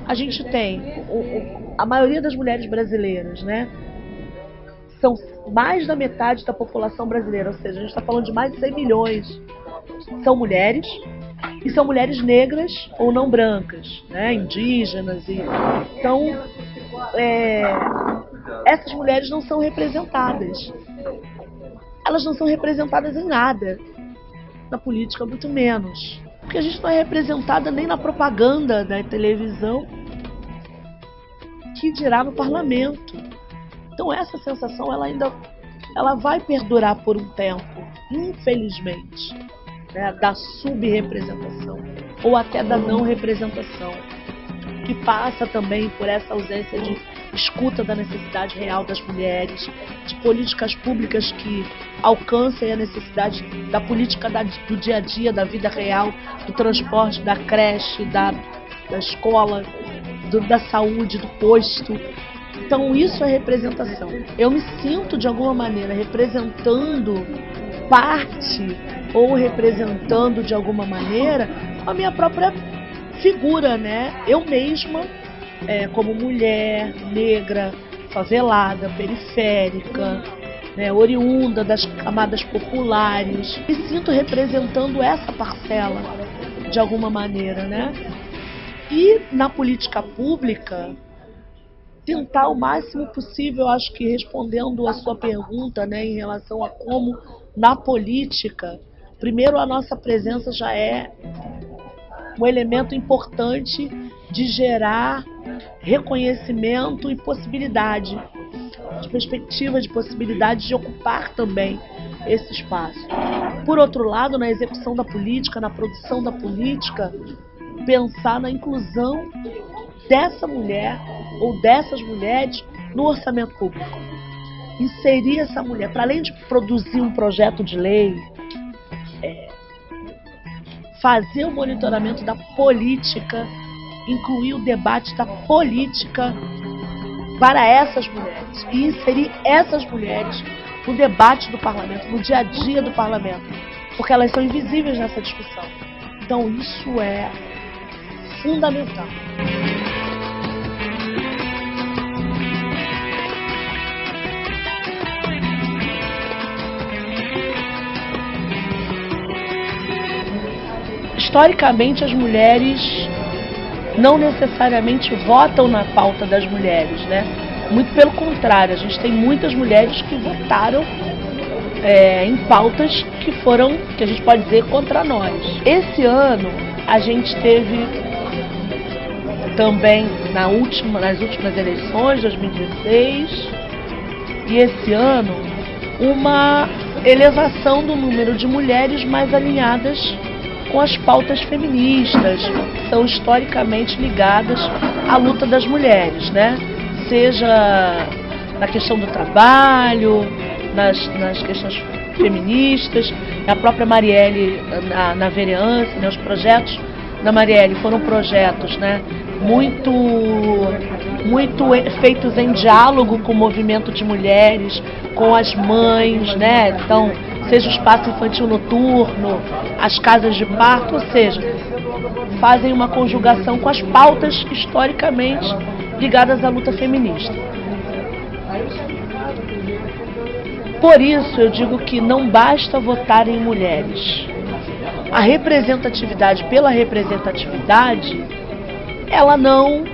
a gente tem a maioria das mulheres brasileiras, né? São mais da metade da população brasileira, ou seja, a gente está falando de mais de 100 milhões. São mulheres, e são mulheres negras ou não brancas, né? Indígenas. Então, essas mulheres não são representadas. Elas não são representadas em nada. Na política, muito menos. Porque a gente não é representada nem na propaganda da televisão, que dirá no parlamento. Então essa sensação ela vai perdurar por um tempo, infelizmente, né, da subrepresentação ou até da não representação, que passa também por essa ausência de escuta da necessidade real das mulheres, de políticas públicas que alcancem a necessidade da política do dia a dia, da vida real, do transporte, da creche, da escola, da saúde, do posto. Então isso é representação. Eu me sinto de alguma maneira representando parte ou representando de alguma maneira a minha própria figura, né? Eu mesma, como mulher negra, favelada, periférica, né, oriunda das camadas populares, me sinto representando essa parcela de alguma maneira, né? E na política pública, tentar o máximo possível, acho que respondendo a sua pergunta, né, em relação a como na política, primeiro a nossa presença já é um elemento importante de gerar reconhecimento e possibilidade, de perspectiva de possibilidade de ocupar também esse espaço. Por outro lado, na execução da política, na produção da política, pensar na inclusão dessa mulher ou dessas mulheres no orçamento público. Inserir essa mulher, para além de produzir um projeto de lei, fazer o monitoramento da política, incluir o debate da política para essas mulheres e inserir essas mulheres no debate do parlamento, no dia a dia do parlamento, porque elas são invisíveis nessa discussão. Então isso é fundamental. Historicamente, as mulheres não necessariamente votam na pauta das mulheres, né? Muito pelo contrário, a gente tem muitas mulheres que votaram em pautas que a gente pode dizer, contra nós. Esse ano, a gente teve também nas últimas eleições, 2016, e esse ano, uma elevação do número de mulheres mais alinhadas com as pautas feministas, que são historicamente ligadas à luta das mulheres, né? Seja na questão do trabalho, nas questões feministas. A própria Marielle, na vereança, né? Os projetos da Marielle foram projetos, né? muito feitos em diálogo com o movimento de mulheres, com as mães, né? Então, seja o espaço infantil noturno, as casas de parto, ou seja, fazem uma conjugação com as pautas historicamente ligadas à luta feminista. Por isso eu digo que não basta votar em mulheres. A representatividade pela representatividade, ela não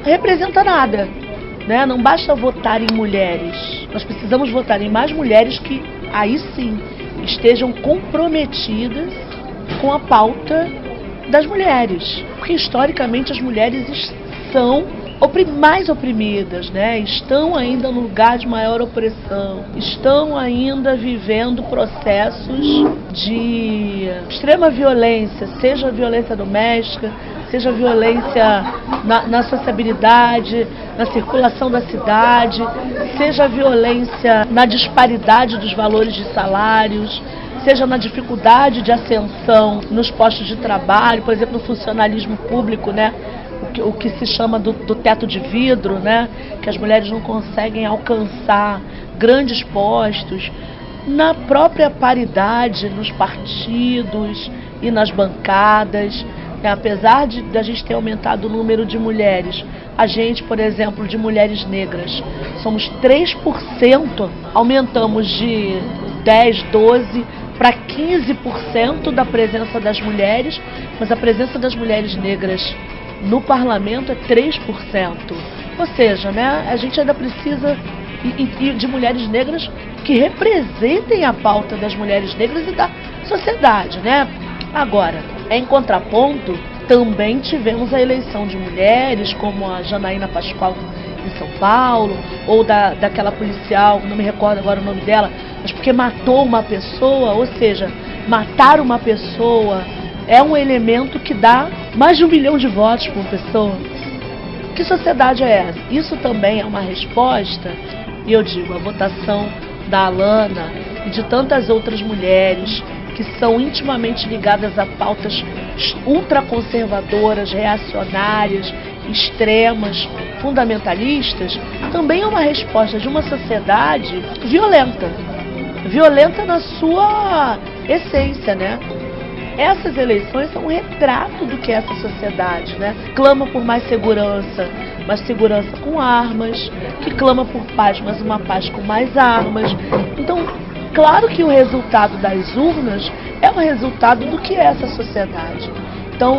representa nada, né? Não basta votar em mulheres. Nós precisamos votar em mais mulheres que, aí sim, estejam comprometidas com a pauta das mulheres. Porque, historicamente, as mulheres são mais oprimidas, né? Estão ainda no lugar de maior opressão, estão ainda vivendo processos de extrema violência, seja a violência doméstica, seja a violência na sociabilidade, na circulação da cidade, seja a violência na disparidade dos valores de salários, seja na dificuldade de ascensão nos postos de trabalho, por exemplo, no funcionalismo público, né? O que se chama do teto de vidro, né? Que as mulheres não conseguem alcançar grandes postos, na própria paridade nos partidos e nas bancadas, Apesar de a gente ter aumentado o número de mulheres, a gente, por exemplo, de mulheres negras, somos 3%, aumentamos de 10, 12 para 15% da presença das mulheres, mas a presença das mulheres negras no parlamento é 3%. Ou seja, né, a gente ainda precisa de mulheres negras que representem a pauta das mulheres negras e da sociedade, né? Agora, em contraponto, também tivemos a eleição de mulheres, como a Janaína Pascoal em São Paulo, ou daquela policial, não me recordo agora o nome dela, mas porque matou uma pessoa, ou seja, matar uma pessoa é um elemento que dá mais de 1 milhão de votos por pessoa. Que sociedade é essa? Isso também é uma resposta, e eu digo, a votação da Alana e de tantas outras mulheres que são intimamente ligadas a pautas ultraconservadoras, reacionárias, extremas, fundamentalistas, também é uma resposta de uma sociedade violenta. Violenta na sua essência, né? Essas eleições são um retrato do que é essa sociedade, né? Clama por mais segurança com armas, que clama por paz, mas uma paz com mais armas. Então, claro que o resultado das urnas é o resultado do que é essa sociedade. Então,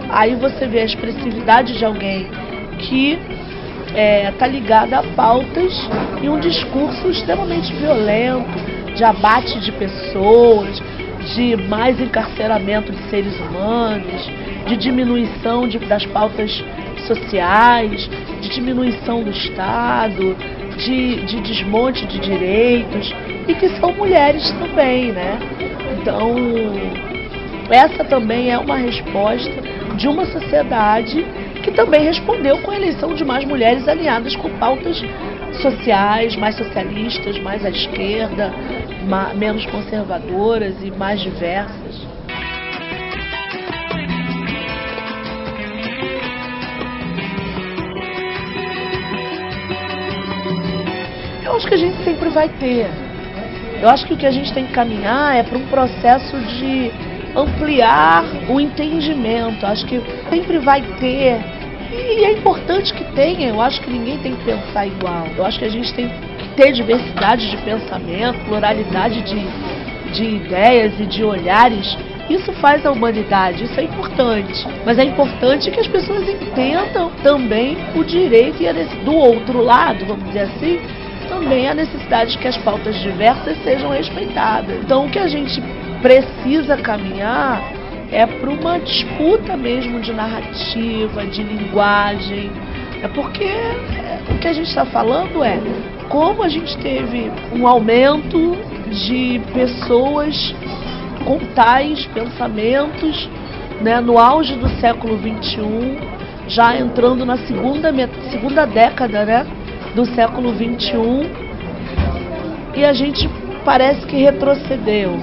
aí você vê a expressividade de alguém que está ligada a pautas e um discurso extremamente violento, de abate de pessoas, de mais encarceramento de seres humanos, de diminuição das pautas sociais, de diminuição do Estado, de desmonte de direitos, e que são mulheres também, né? Então, essa também é uma resposta de uma sociedade que também respondeu com a eleição de mais mulheres alinhadas com pautas sociais, mais socialistas, mais à esquerda, menos conservadoras e mais diversas. Eu acho que a gente sempre vai ter. Eu acho que o que a gente tem que caminhar é para um processo de ampliar o entendimento. Acho que sempre vai ter. E é importante que tenha. Eu acho que ninguém tem que pensar igual. Eu acho que a gente tem que ter diversidade de pensamento, pluralidade de ideias e de olhares. Isso faz a humanidade, isso é importante. Mas é importante que as pessoas entendam também o direito e do outro lado, vamos dizer assim, também a necessidade de que as pautas diversas sejam respeitadas. Então, o que a gente precisa caminhar é para uma disputa mesmo de narrativa, de linguagem. É porque o que a gente está falando é como a gente teve um aumento de pessoas com tais pensamentos, né, no auge do século XXI, já entrando na segunda década, né, do século XXI, e a gente parece que retrocedeu.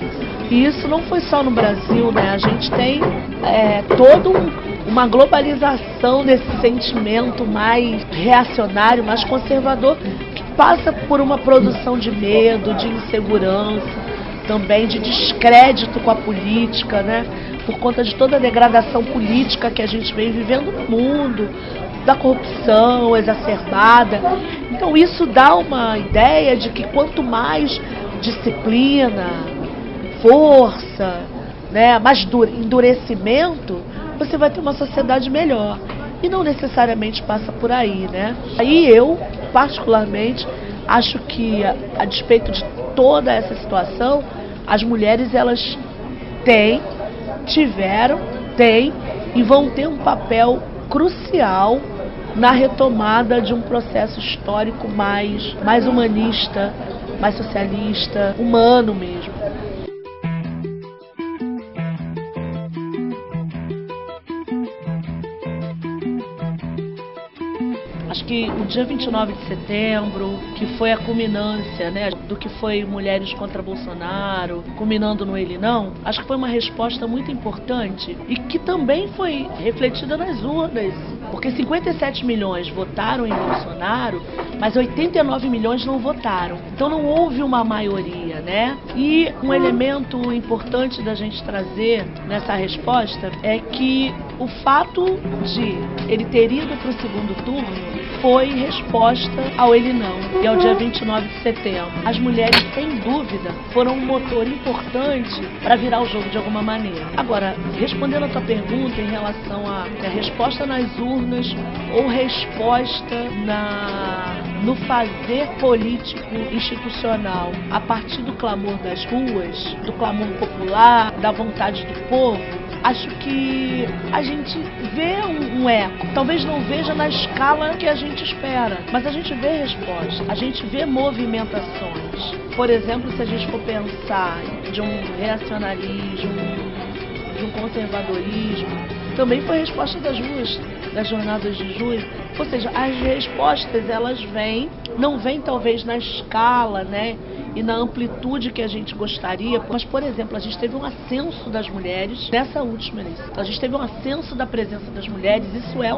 E isso não foi só no Brasil, né? A gente tem toda uma globalização desse sentimento mais reacionário, mais conservador, que passa por uma produção de medo, de insegurança, também de descrédito com a política, né? Por conta de toda a degradação política que a gente vem vivendo no mundo, da corrupção exacerbada. Então isso dá uma ideia de que quanto mais disciplina, força, né, mais endurecimento, você vai ter uma sociedade melhor. E não necessariamente passa por aí, né? Aí eu, particularmente, acho que, a despeito de toda essa situação, as mulheres, elas tiveram e vão ter um papel crucial na retomada de um processo histórico mais humanista, mais socialista, humano mesmo. Acho que o dia 29 de setembro, que foi a culminância, né, do que foi Mulheres contra Bolsonaro, culminando no Ele Não, acho que foi uma resposta muito importante e que também foi refletida nas urnas, porque 57 milhões votaram em Bolsonaro, mas 89 milhões não votaram. Então não houve uma maioria, feminina, né? E um elemento importante da gente trazer nessa resposta é que o fato de ele ter ido para o segundo turno foi resposta ao ele não, e ao dia 29 de setembro. As mulheres, sem dúvida, foram um motor importante para virar o jogo de alguma maneira. Agora, respondendo a tua pergunta em relação à resposta nas urnas ou resposta no fazer político institucional a partir do clamor das ruas, do clamor popular, da vontade do povo, acho que a gente vê um eco. Talvez não veja na escala que a gente espera, mas a gente vê resposta, a gente vê movimentações. Por exemplo, se a gente for pensar de um reacionarismo, de um conservadorismo, também foi resposta das ruas, das jornadas de junho. Ou seja, as respostas, elas vêm, não vêm talvez na escala, né, e na amplitude que a gente gostaria, mas, por exemplo, a gente teve um ascenso das mulheres nessa última eleição. A gente teve um ascenso da presença das mulheres, isso é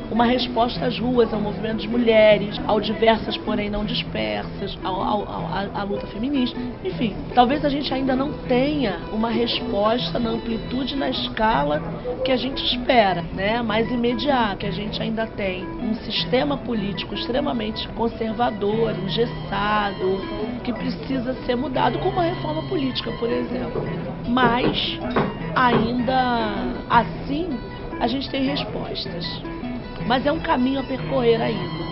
uma resposta às ruas, ao movimento das mulheres, ao diversas, porém não dispersas, à luta feminista. Enfim, talvez a gente ainda não tenha uma resposta na amplitude e na escala que a gente espera, né? Mais imediata, que a gente ainda tem um sistema político extremamente conservador, engessado, que precisa ser mudado, como a reforma política, por exemplo. Mas, ainda assim, a gente tem respostas. Mas é um caminho a percorrer ainda,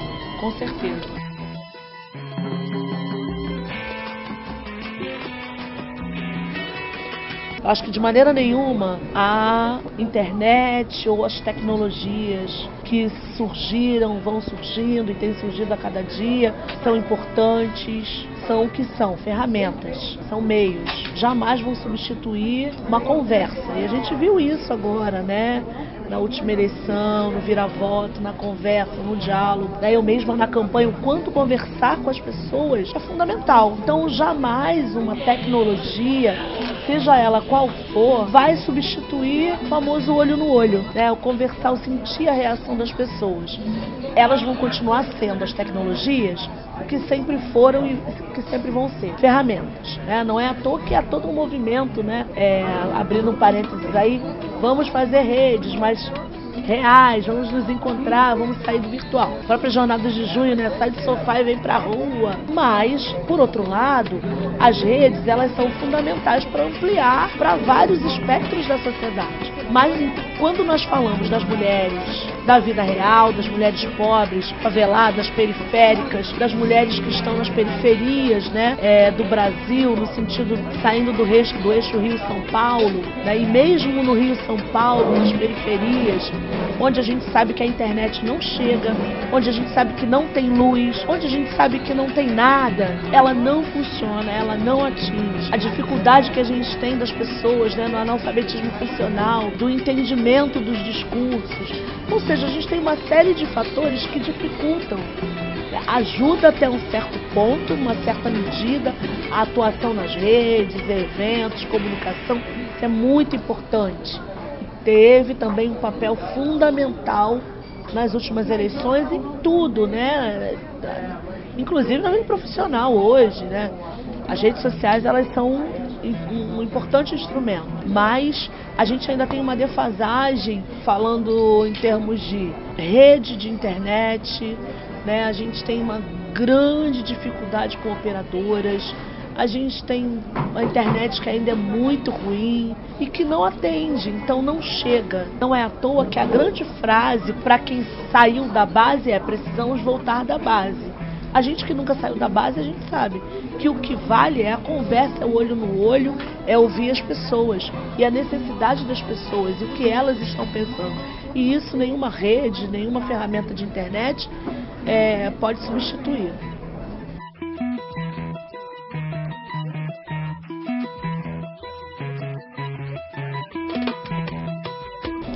com certeza. Eu acho que de maneira nenhuma a internet ou as tecnologias que surgiram, vão surgindo e têm surgido a cada dia, são importantes, são o que são, ferramentas, são meios. Jamais vão substituir uma conversa. E a gente viu isso agora, né? Na última eleição, no vira-voto, na conversa, no diálogo. Daí eu mesma na campanha, o quanto conversar com as pessoas é fundamental. Então jamais uma tecnologia, seja ela qual for, vai substituir o famoso olho no olho, né? O conversar, o sentir a reação das pessoas. Elas vão continuar sendo as tecnologias que sempre foram e que sempre vão ser ferramentas, né? Não é à toa que há todo um movimento, né? Abrindo um parênteses aí, vamos fazer redes mais reais, vamos nos encontrar, vamos sair do virtual. As próprias jornadas de junho, né? Sai do sofá e vem pra rua. Mas, por outro lado, as redes, elas são fundamentais para ampliar para vários espectros da sociedade. Mas quando nós falamos das mulheres da vida real, das mulheres pobres, faveladas, periféricas, das mulheres que estão nas periferias, né, do Brasil, no sentido saindo do eixo Rio-São Paulo, né, e mesmo no Rio-São Paulo, nas periferias, onde a gente sabe que a internet não chega, onde a gente sabe que não tem luz, onde a gente sabe que não tem nada, ela não funciona, ela não atinge. A dificuldade que a gente tem das pessoas, né, no analfabetismo funcional, do entendimento dos discursos. Ou seja, a gente tem uma série de fatores que dificultam. Ajuda até um certo ponto, uma certa medida, a atuação nas redes, eventos, comunicação. Isso é muito importante. Teve também um papel fundamental nas últimas eleições em tudo, né? Inclusive na vida profissional hoje, né? As redes sociais, elas são um importante instrumento, mas a gente ainda tem uma defasagem falando em termos de rede de internet, né? A gente tem uma grande dificuldade com operadoras. A gente tem uma internet que ainda é muito ruim e que não atende, então não chega. Não é à toa que a grande frase para quem saiu da base é: precisamos voltar da base. A gente que nunca saiu da base, a gente sabe que o que vale é a conversa, é o olho no olho, é ouvir as pessoas e a necessidade das pessoas e o que elas estão pensando. E isso nenhuma rede, nenhuma ferramenta de internet pode substituir.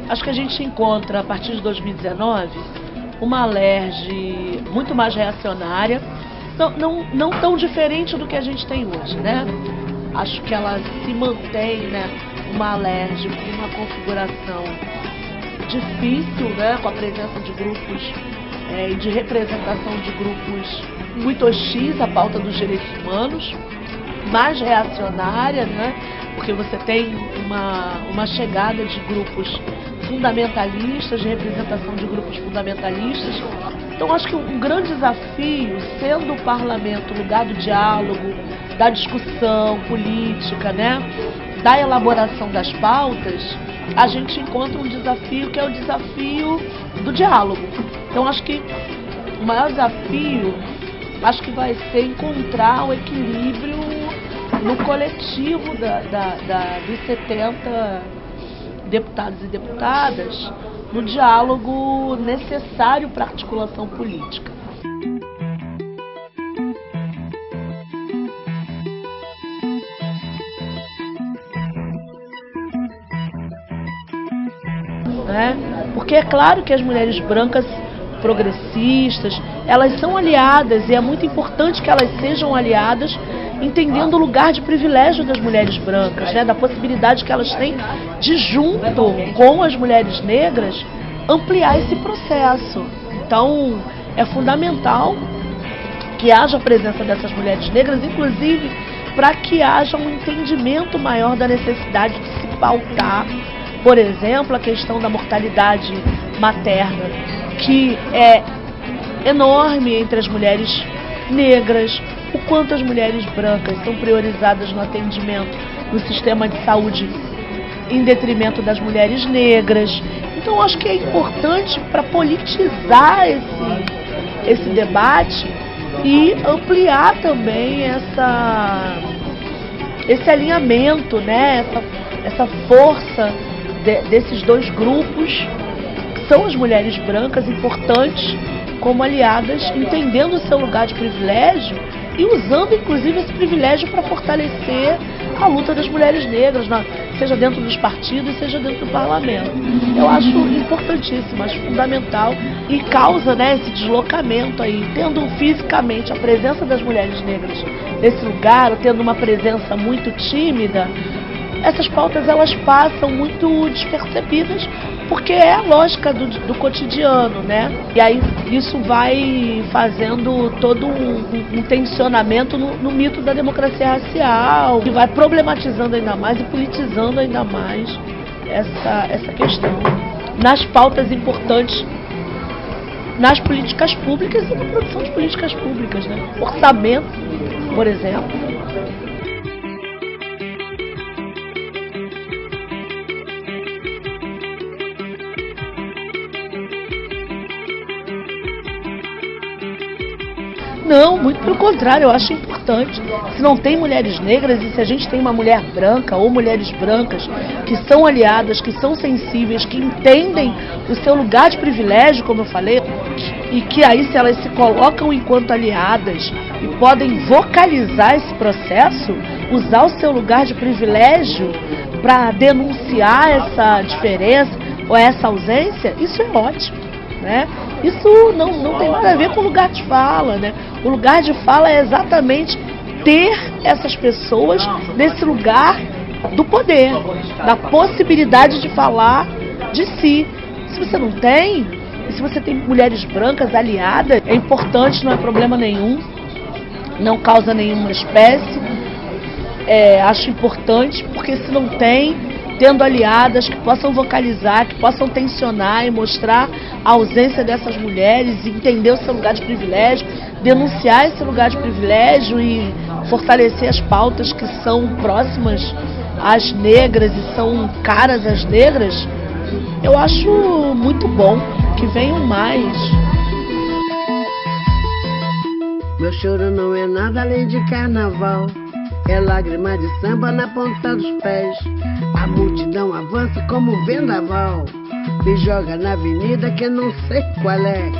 Acho que a gente encontra, a partir de 2019, uma LERJ muito mais reacionária, não tão diferente do que a gente tem hoje, né? Acho que ela se mantém, né, uma LERJ com uma configuração difícil, né, com a presença de grupos e de representação de grupos muito hostis à pauta dos direitos humanos, mais reacionária, né? Porque você tem uma chegada de grupos fundamentalistas, de representação de grupos fundamentalistas. Então acho que um grande desafio, sendo o parlamento lugar do diálogo, da discussão política, né? Da elaboração das pautas, a gente encontra um desafio que é o desafio do diálogo. Então acho que o maior desafio, acho que vai ser encontrar o equilíbrio no coletivo dos 70 deputados e deputadas, no diálogo necessário para a articulação política. Porque é claro que as mulheres brancas progressistas, elas são aliadas e é muito importante que elas sejam aliadas, entendendo o lugar de privilégio das mulheres brancas, né? Da possibilidade que elas têm de, junto com as mulheres negras, ampliar esse processo. Então, é fundamental que haja a presença dessas mulheres negras, inclusive para que haja um entendimento maior da necessidade de se pautar, por exemplo, a questão da mortalidade materna, que é enorme entre as mulheres negras, o quanto as mulheres brancas são priorizadas no atendimento no sistema de saúde em detrimento das mulheres negras. Então acho que é importante para politizar esse debate e ampliar também esse alinhamento, né? essa força desses dois grupos, que são as mulheres brancas, importantes como aliadas, entendendo o seu lugar de privilégio e usando inclusive esse privilégio para fortalecer a luta das mulheres negras, seja dentro dos partidos, seja dentro do parlamento. Eu acho importantíssimo, acho fundamental e causa, né, esse deslocamento aí, tendo fisicamente a presença das mulheres negras nesse lugar, ou tendo uma presença muito tímida, essas pautas elas passam muito despercebidas, porque é a lógica do cotidiano, né? E aí isso vai fazendo todo um tensionamento no mito da democracia racial, que vai problematizando ainda mais e politizando ainda mais essa questão. Nas pautas importantes, nas políticas públicas e na produção de políticas públicas, né? Orçamento, por exemplo. Não, muito pelo contrário, eu acho importante. Se não tem mulheres negras e se a gente tem uma mulher branca ou mulheres brancas que são aliadas, que são sensíveis, que entendem o seu lugar de privilégio, como eu falei, e que aí se elas se colocam enquanto aliadas e podem vocalizar esse processo, usar o seu lugar de privilégio para denunciar essa diferença ou essa ausência, isso é ótimo, né? Isso não tem nada a ver com o lugar de fala, né? O lugar de fala é exatamente ter essas pessoas nesse lugar do poder, da possibilidade de falar de si. Se você não tem, e se você tem mulheres brancas aliadas, é importante, não é problema nenhum, não causa nenhuma espécie. Acho importante, porque se não tem, tendo aliadas que possam vocalizar, que possam tensionar e mostrar a ausência dessas mulheres, e entender o seu lugar de privilégio, denunciar esse lugar de privilégio e fortalecer as pautas que são próximas às negras e são caras às negras, eu acho muito bom que venham mais. Meu choro não é nada além de carnaval, é lágrima de samba na ponta dos pés. A multidão avança como um vendaval, me joga na avenida que eu não sei qual é.